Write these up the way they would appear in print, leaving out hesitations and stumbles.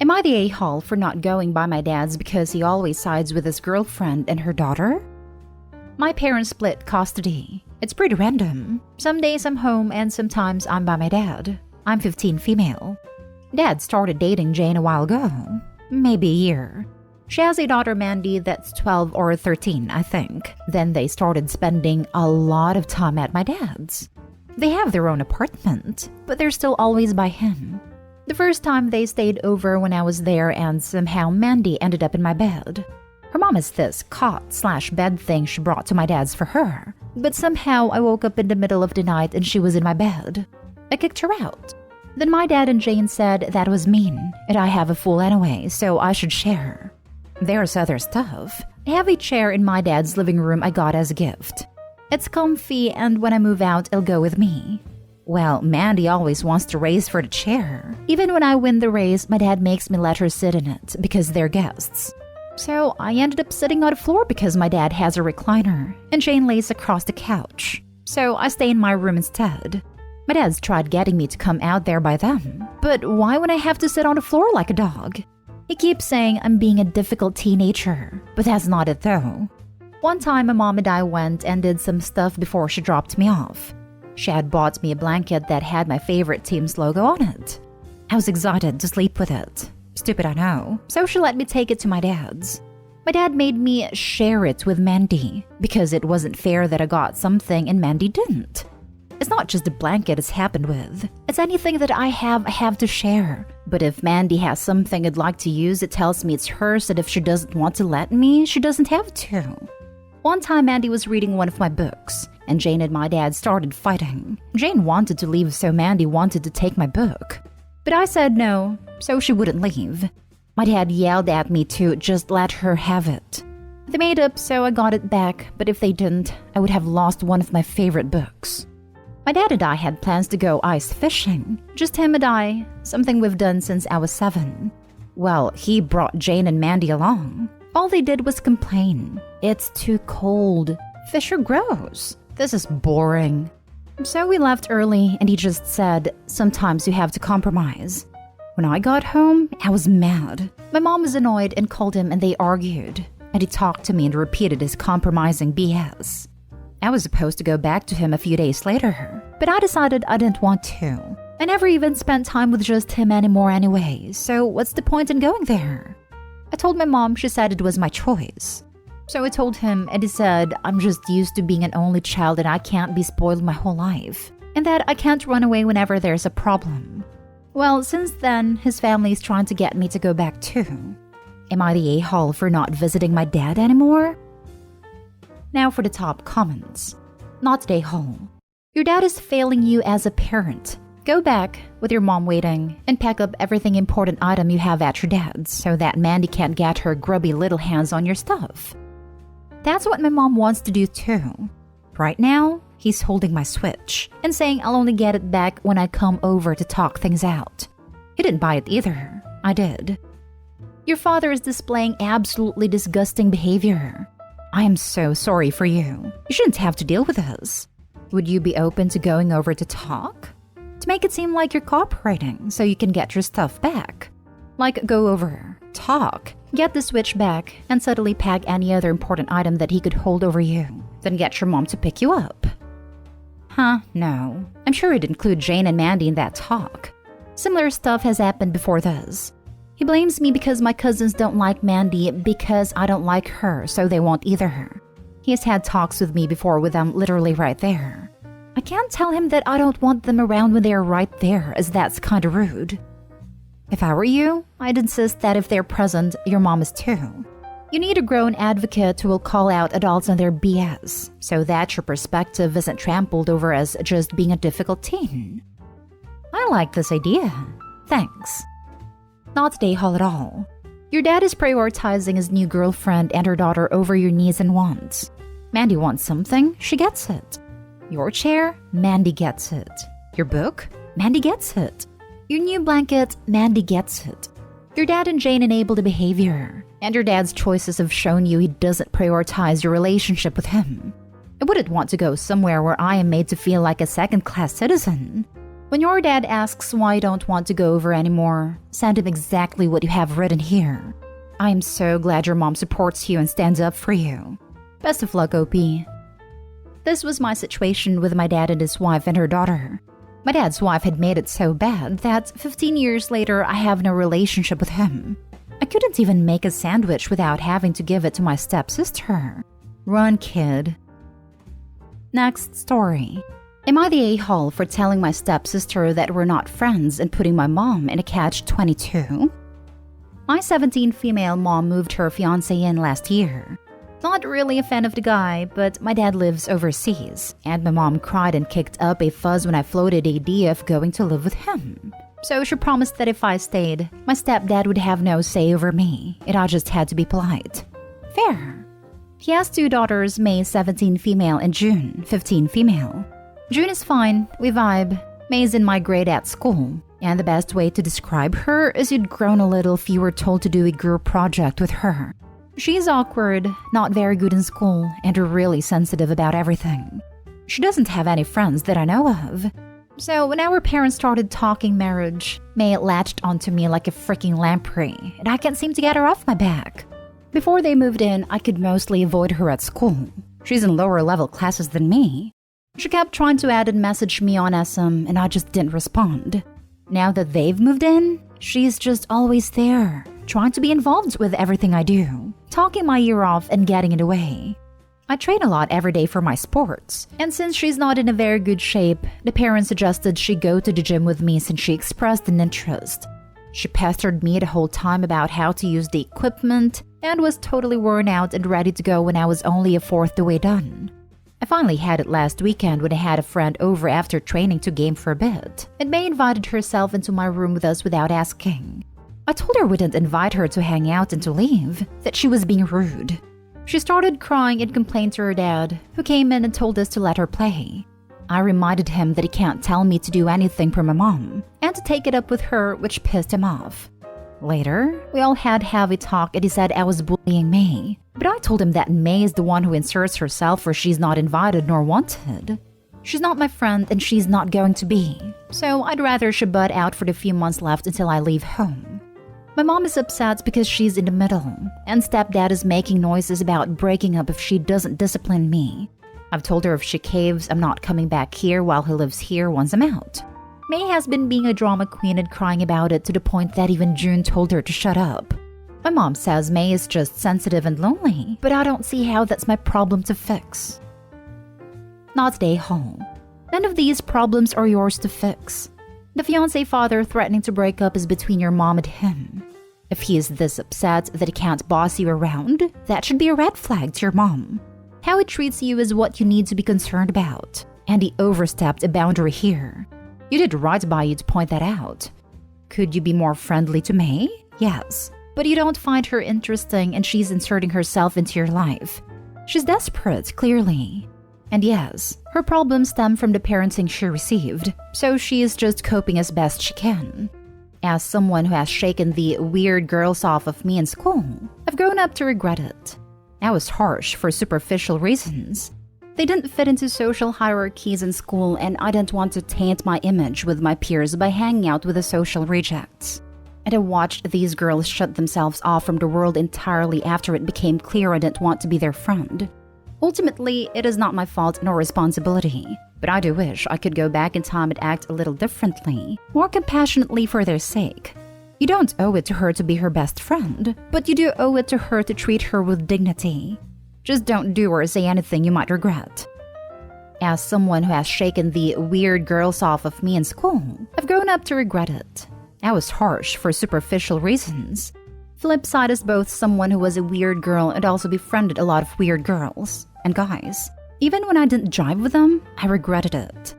Am I the a-hole for not going by my dad's because he always sides with his girlfriend and her daughter? My parents split custody. It's pretty random. Some days I'm home and sometimes I'm by my dad. I'm 15 female. Dad started dating Jane a while ago. Maybe a year. She has a daughter, Mandy, that's 12 or 13, I think. Then they started spending a lot of time at my dad's. They have their own apartment, but they're still always by him. The first time they stayed over when I was there and somehow Mandy ended up in my bed. Her mom has this cot/bed thing she brought to my dad's for her. But somehow I woke up in the middle of the night and she was in my bed. I kicked her out. Then my dad and Jane said that was mean, and I have a fool anyway, so I should share. There's other stuff. I have a chair in my dad's living room I got as a gift. It's comfy, and when I move out, it'll go with me. Well, Mandy always wants to race for the chair. Even when I win the race, my dad makes me let her sit in it because they're guests. So I ended up sitting on the floor because my dad has a recliner, and Jane lays across the couch. So I stay in my room instead. My dad's tried getting me to come out there by them, but why would I have to sit on the floor like a dog? He keeps saying I'm being a difficult teenager, but that's not it though. One time my mom and I went and did some stuff before she dropped me off. She had bought me a blanket that had my favorite team's logo on it. I was excited to sleep with it. Stupid, I know. So she let me take it to my dad's. My dad made me share it with Mandy because it wasn't fair that I got something and Mandy didn't. It's not just the blanket it's happened with. It's anything that I have to share. But if Mandy has something I'd like to use, it tells me it's hers, and if she doesn't want to let me, she doesn't have to. One time Mandy was reading one of my books, and Jane and my dad started fighting. Jane wanted to leave, so Mandy wanted to take my book. But I said no, so she wouldn't leave. My dad yelled at me to just let her have it. They made up, so I got it back, but if they didn't, I would have lost one of my favorite books. My dad and I had plans to go ice fishing. Just him and I, something we've done since I was 7. Well, he brought Jane and Mandy along. All they did was complain. It's too cold. Fish are gross. This is boring. So we left early and he just said, sometimes you have to compromise. When I got home, I was mad. My mom was annoyed and called him and they argued. And he talked to me and repeated his compromising BS. I was supposed to go back to him a few days later, but I decided I didn't want to. I never even spent time with just him anymore anyway, so what's the point in going there? I told my mom, she said it was my choice. So I told him and he said I'm just used to being an only child and I can't be spoiled my whole life, and that I can't run away whenever there's a problem. Well, since then, his family is trying to get me to go back too. Am I the a-hole for not visiting my dad anymore? Now for the top comments. Not the a-hole. Your dad is failing you as a parent. Go back, with your mom waiting, and pack up everything important item you have at your dad's so that Mandy can't get her grubby little hands on your stuff. That's what my mom wants to do too. Right now, he's holding my Switch and saying I'll only get it back when I come over to talk things out. He didn't buy it either. I did. Your father is displaying absolutely disgusting behavior. I am so sorry for you. You shouldn't have to deal with this. Would you be open to going over to talk? To make it seem like you're cooperating so you can get your stuff back. Like go over, talk, get the Switch back, and suddenly pack any other important item that he could hold over you. Then get your mom to pick you up. Huh, no. I'm sure he'd include Jane and Mandy in that talk. Similar stuff has happened before this. He blames me because my cousins don't like Mandy because I don't like her, so they won't either. He has had talks with me before with them literally right there. I can't tell him that I don't want them around when they are right there, as that's kind of rude. If I were you, I'd insist that if they're present, your mom is too. You need a grown advocate who will call out adults on their BS, so that your perspective isn't trampled over as just being a difficult teen. I like this idea. Thanks. Not the a-hole at all. Your dad is prioritizing his new girlfriend and her daughter over your needs and wants. Mandy wants something, she gets it. Your chair, Mandy gets it. Your book, Mandy gets it. Your new blanket, Mandy gets it. Your dad and Jane enable the behavior, and your dad's choices have shown you he doesn't prioritize your relationship with him. I wouldn't want to go somewhere where I am made to feel like a second-class citizen. When your dad asks why you don't want to go over anymore, send him exactly what you have written here. I am so glad your mom supports you and stands up for you. Best of luck, OP. This was my situation with my dad and his wife and her daughter. My dad's wife had made it so bad that 15 years later I have no relationship with him. I couldn't even make a sandwich without having to give it to my stepsister. Run, kid. Next story. Am I the a-hole for telling my stepsister that we're not friends and putting my mom in a catch-22? My 17 female mom moved her fiancé in last year. Not really a fan of the guy, but my dad lives overseas, and my mom cried and kicked up a fuss when I floated the idea of going to live with him. So she promised that if I stayed, my stepdad would have no say over me, and I just had to be polite. Fair. He has 2 daughters, May 17 female and June 15 female. June is fine, we vibe. May's in my grade at school, and the best way to describe her is you'd grown a little if you were told to do a group project with her. She's awkward, not very good in school, and really sensitive about everything. She doesn't have any friends that I know of. So when our parents started talking marriage, May latched onto me like a freaking lamprey, and I can't seem to get her off my back. Before they moved in, I could mostly avoid her at school. She's in lower level classes than me. She kept trying to add and message me on SM, and I just didn't respond. Now that they've moved in, she's just always there, trying to be involved with everything I do, talking my ear off and getting in the way. I train a lot every day for my sports, and since she's not in a very good shape, the parents suggested she go to the gym with me since she expressed an interest. She pestered me the whole time about how to use the equipment and was totally worn out and ready to go when I was only a fourth the way done. I finally had it last weekend when I had a friend over after training to game for a bit, and May invited herself into my room with us without asking. I told her we didn't invite her to hang out and to leave, that she was being rude. She started crying and complained to her dad, who came in and told us to let her play. I reminded him that he can't tell me to do anything for my mom, and to take it up with her, which pissed him off. Later, we all had heavy talk and he said I was bullying May, but I told him that May is the one who inserts herself where she's not invited nor wanted. She's not my friend and she's not going to be, so I'd rather she butt out for the few months left until I leave home. My mom is upset because she's in the middle, and stepdad is making noises about breaking up if she doesn't discipline me. I've told her if she caves, I'm not coming back here while he lives here once I'm out. May has been being a drama queen and crying about it to the point that even June told her to shut up. My mom says May is just sensitive and lonely, but I don't see how that's my problem to fix. Not stay home. None of these problems are yours to fix. The fiancé father threatening to break up is between your mom and him. If he is this upset that he can't boss you around, that should be a red flag to your mom. How he treats you is what you need to be concerned about, and he overstepped a boundary here. You did right by you to point that out. Could you be more friendly to May? Yes. But you don't find her interesting and she's inserting herself into your life. She's desperate, clearly. And yes, her problems stem from the parenting she received, so she is just coping as best she can. As someone who has shaken the weird girls off of me in school, I've grown up to regret it. I was harsh for superficial reasons. They didn't fit into social hierarchies in school, and I didn't want to taint my image with my peers by hanging out with the social rejects. And I watched these girls shut themselves off from the world entirely after it became clear I didn't want to be their friend. Ultimately, it is not my fault nor responsibility, but I do wish I could go back in time and act a little differently, more compassionately for their sake. You don't owe it to her to be her best friend, but you do owe it to her to treat her with dignity. Just don't do or say anything you might regret. As someone who has shaken the weird girls off of me in school, I've grown up to regret it. I was harsh for superficial reasons. Flip side is both someone who was a weird girl and also befriended a lot of weird girls and guys. Even when I didn't jive with them, I regretted it.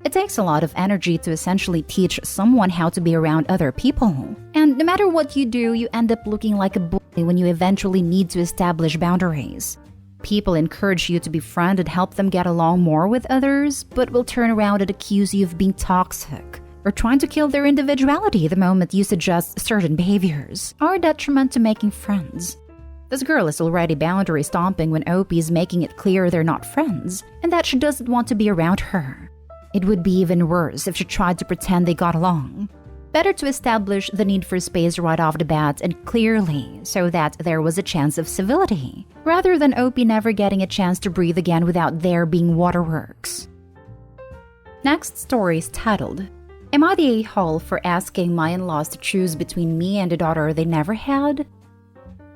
It takes a lot of energy to essentially teach someone how to be around other people. And no matter what you do, you end up looking like a bully when you eventually need to establish boundaries. People encourage you to befriend and help them get along more with others, but will turn around and accuse you of being toxic or trying to kill their individuality the moment you suggest certain behaviors are a detriment to making friends. This girl is already boundary stomping when OP is making it clear they're not friends and that she doesn't want to be around her. It would be even worse if she tried to pretend they got along. Better to establish the need for space right off the bat and clearly so that there was a chance of civility, rather than Opie never getting a chance to breathe again without there being waterworks. Next story is titled, Am I the a-hole for asking my in-laws to choose between me and a daughter they never had?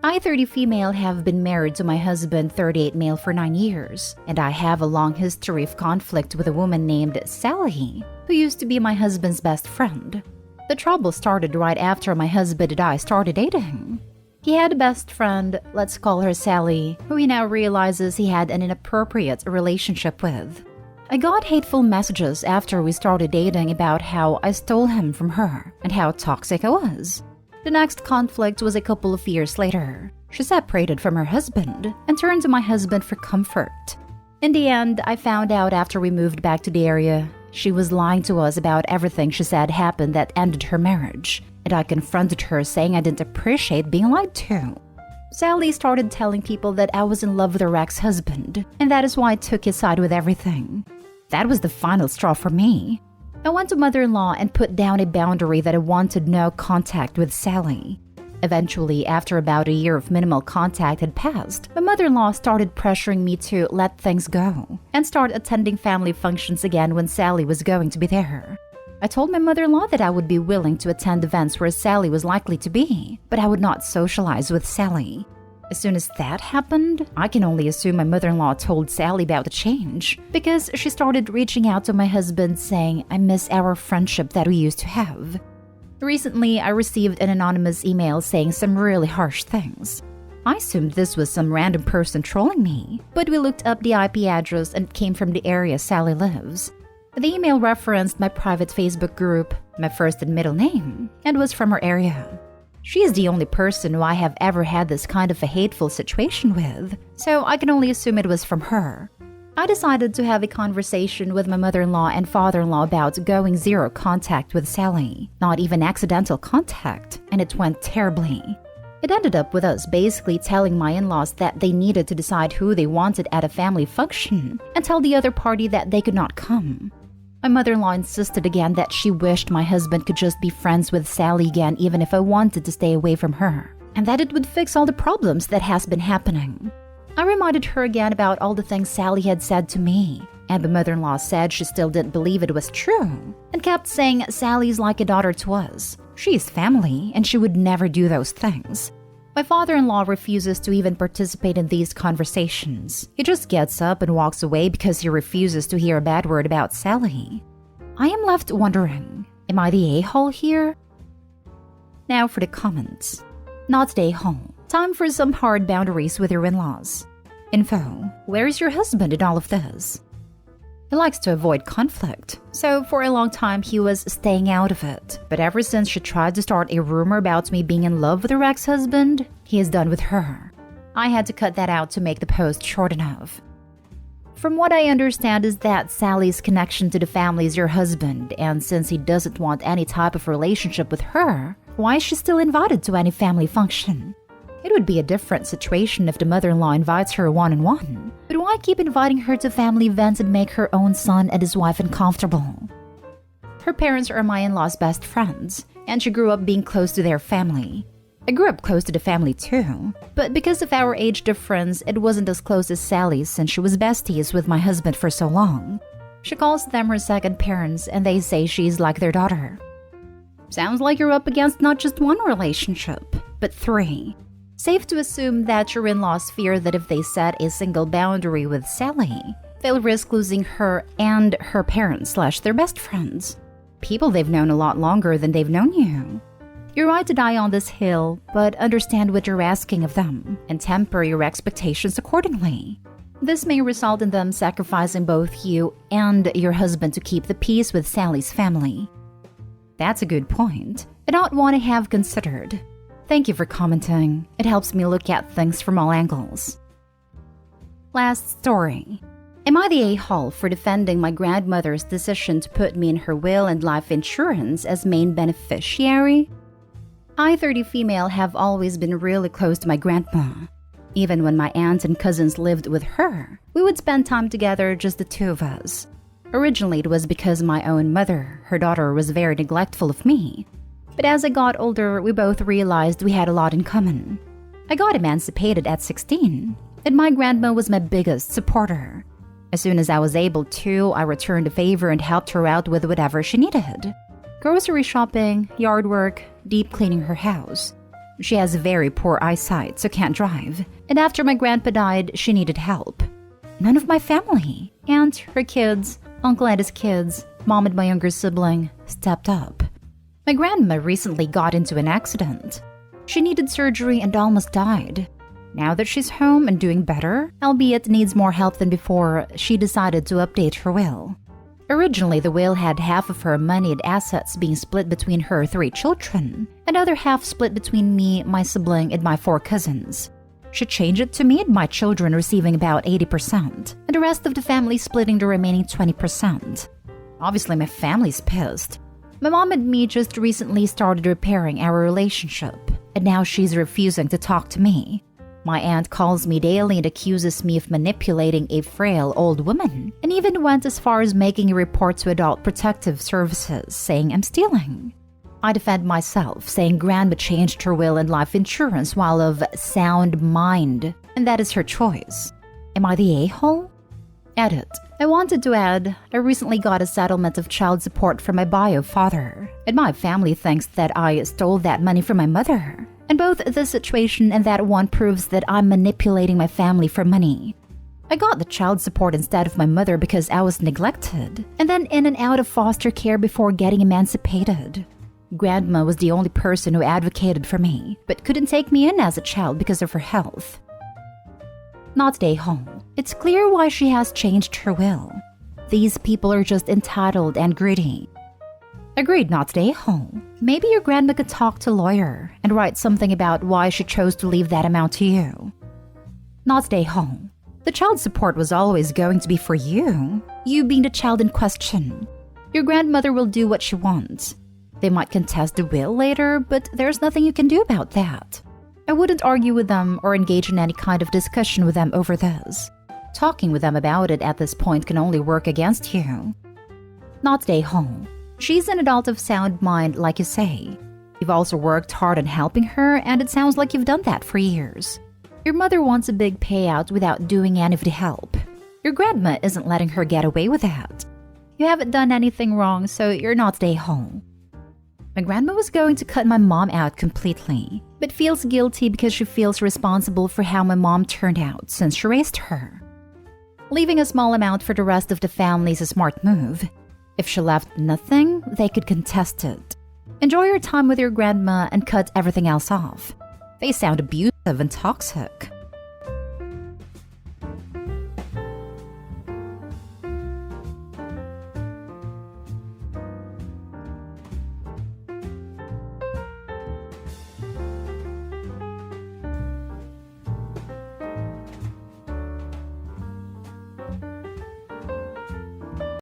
I, 30 female, have been married to my husband, 38 male, for 9 years, and I have a long history of conflict with a woman named Sally, who used to be my husband's best friend. The trouble started right after my husband and I started dating. He had a best friend, let's call her Sally, who he now realizes he had an inappropriate relationship with. I got hateful messages after we started dating about how I stole him from her and how toxic I was. The next conflict was a couple of years later. She separated from her husband and turned to my husband for comfort. In the end, I found out after we moved back to the area, she was lying to us about everything she said happened that ended her marriage, and I confronted her saying I didn't appreciate being lied to. Sally started telling people that I was in love with her ex-husband, and that is why I took his side with everything. That was the final straw for me. I went to mother-in-law and put down a boundary that I wanted no contact with Sally. Eventually, after about a year of minimal contact had passed, my mother-in-law started pressuring me to let things go and start attending family functions again when Sally was going to be there. I told my mother-in-law that I would be willing to attend events where Sally was likely to be, but I would not socialize with Sally. As soon as that happened, I can only assume my mother-in-law told Sally about the change because she started reaching out to my husband saying, I miss our friendship that we used to have. Recently, I received an anonymous email saying some really harsh things. I assumed this was some random person trolling me, but we looked up the IP address and it came from the area Sally lives. The email referenced my private Facebook group, my first and middle name, and was from her area. She is the only person who I have ever had this kind of a hateful situation with, so I can only assume it was from her. I decided to have a conversation with my mother-in-law and father-in-law about going zero contact with Sally, not even accidental contact, and it went terribly. It ended up with us basically telling my in-laws that they needed to decide who they wanted at a family function and tell the other party that they could not come. My mother-in-law insisted again that she wished my husband could just be friends with Sally again even if I wanted to stay away from her, and that it would fix all the problems that has been happening. I reminded her again about all the things Sally had said to me, and my mother-in-law said she still didn't believe it was true, and kept saying Sally's like a daughter to us. She is family, and she would never do those things. My father-in-law refuses to even participate in these conversations. He just gets up and walks away because he refuses to hear a bad word about Sally. I am left wondering, am I the a-hole here? Now for the comments. Not the a-hole. Time for some hard boundaries with your in-laws. Info: where is your husband in all of this? He likes to avoid conflict, so for a long time he was staying out of it. But ever since she tried to start a rumor about me being in love with her ex-husband, he is done with her. I had to cut that out to make the post short enough. From what I understand is that Sally's connection to the family is your husband, and since he doesn't want any type of relationship with her, why is she still invited to any family function? It would be a different situation if the mother-in-law invites her one-on-one, but why keep inviting her to family events and make her own son and his wife uncomfortable? Her parents are my in-laws' best friends, and she grew up being close to their family. I grew up close to the family too, but because of our age difference, it wasn't as close as Sally's since she was besties with my husband for so long. She calls them her second parents, and they say she's like their daughter. Sounds like you're up against not just one relationship, but 3. Safe to assume that your in-laws fear that if they set a single boundary with Sally, they'll risk losing her and her parents / their best friends. People they've known a lot longer than they've known you. You're right to die on this hill, but understand what you're asking of them and temper your expectations accordingly. This may result in them sacrificing both you and your husband to keep the peace with Sally's family. That's a good point, and not one I have considered. Thank you for commenting. It helps me look at things from all angles. Last story. Am I the a-hole for defending my grandmother's decision to put me in her will and life insurance as main beneficiary? I, 30 female, have always been really close to my grandma. Even when my aunts and cousins lived with her, we would spend time together, just the two of us. Originally, it was because my own mother, her daughter, was very neglectful of me. But as I got older, we both realized we had a lot in common. I got emancipated at 16, and my grandma was my biggest supporter. As soon as I was able to, I returned the favor and helped her out with whatever she needed. Grocery shopping, yard work, deep cleaning her house. She has very poor eyesight, so can't drive. And after my grandpa died, she needed help. None of my family, aunt, her kids, uncle and his kids, mom and my younger sibling, stepped up. My grandma recently got into an accident. She needed surgery and almost died. Now that she's home and doing better, albeit needs more help than before, she decided to update her will. Originally, the will had half of her money and assets being split between her 3 children, another half split between me, my sibling, and my 4 cousins. She changed it to me and my children receiving about 80%, and the rest of the family splitting the remaining 20%. Obviously, my family's pissed. My mom and me just recently started repairing our relationship, and now she's refusing to talk to me. My aunt calls me daily and accuses me of manipulating a frail old woman, and even went as far as making a report to Adult Protective Services, saying I'm stealing. I defend myself, saying Grandma changed her will and life insurance while of sound mind, and that is her choice. Am I the a-hole? Edit. I wanted to add, I recently got a settlement of child support from my bio father, and my family thinks that I stole that money from my mother. And both this situation and that one proves that I'm manipulating my family for money. I got the child support instead of my mother because I was neglected, and then in and out of foster care before getting emancipated. Grandma was the only person who advocated for me, but couldn't take me in as a child because of her health. Not stay home. It's clear why she has changed her will. These people are just entitled and greedy. Agreed, not stay home. Maybe your grandma could talk to a lawyer and write something about why she chose to leave that amount to you. Not stay home. The child support was always going to be for you being the child in question. Your grandmother will do what she wants. They might contest the will later, but there's nothing you can do about that. I wouldn't argue with them or engage in any kind of discussion with them over this. Talking with them about it at this point can only work against you. Not stay home. She's an adult of sound mind, like you say. You've also worked hard on helping her, and it sounds like you've done that for years. Your mother wants a big payout without doing any of the help. Your grandma isn't letting her get away with that. You haven't done anything wrong, so you're not stay home. My grandma was going to cut my mom out completely, but feels guilty because she feels responsible for how my mom turned out since she raised her. Leaving a small amount for the rest of the family is a smart move. If she left nothing, they could contest it. Enjoy your time with your grandma and cut everything else off. They sound abusive and toxic.